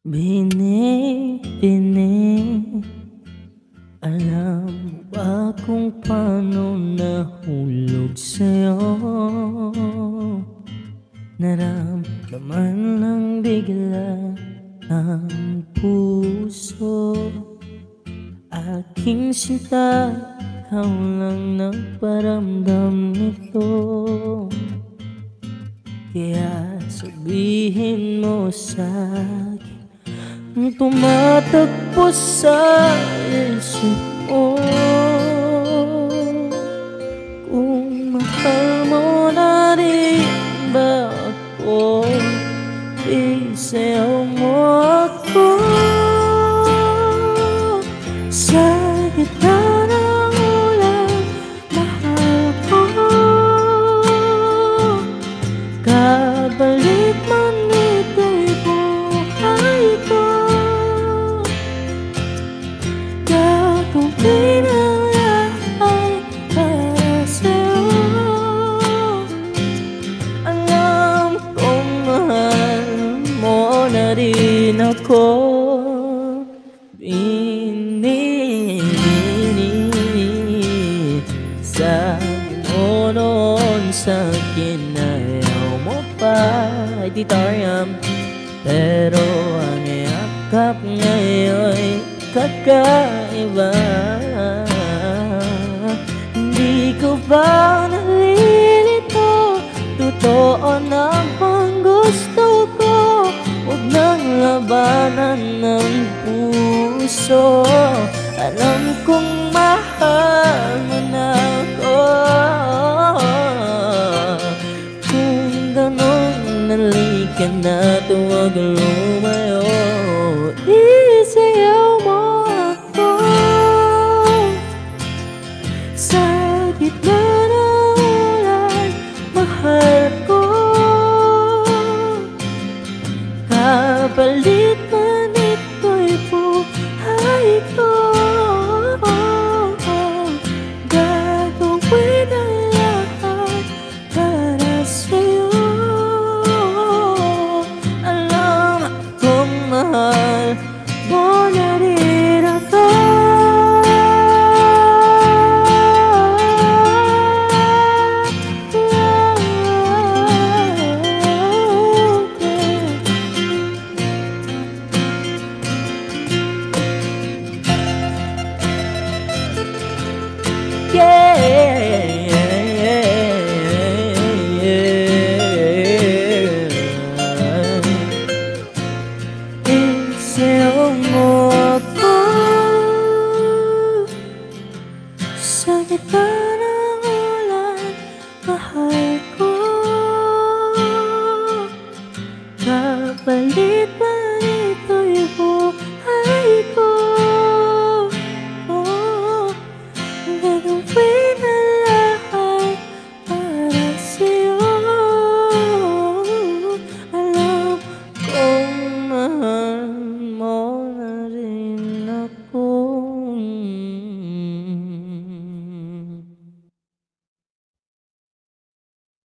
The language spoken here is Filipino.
Bini-bini, alam mo ba kung paano nahulog sa'yo? Naramdaman lang bigla ang puso. Aking sinta, ikaw lang nagparamdam nito. Kaya sabihin mo sa'kin ang tumatagpo sa isip mo, kung mahal mo na rin ba ako, isayaw mo ako sa gitna ng ulan. Mahal ko, kabalik man ito'y buhay ko. Gagawin ang lahat para sa'yo. Alam kong mahal mo na rin ako. Bini-bini, sabi mo noon sa'kin ayaw mo pa, di Tariam. Pero ang yakap ngayon'y kakaiba. Hindi ko ba nalilito? Totoo namang gusto ko. Huwag nang labanan ng puso. Alam kong mahal mo na ako. Kung ganun, nalika na, tuwag lumayo. Isayaw mo ako sa gitna ng ulan. Mahal ko, kapalit man ito'y buhay ko. Gagawin ang lahat para sa'yo. Alam kong mahal mo na rin ako. Isayaw mo ako sa gitna ng ulan. Mahal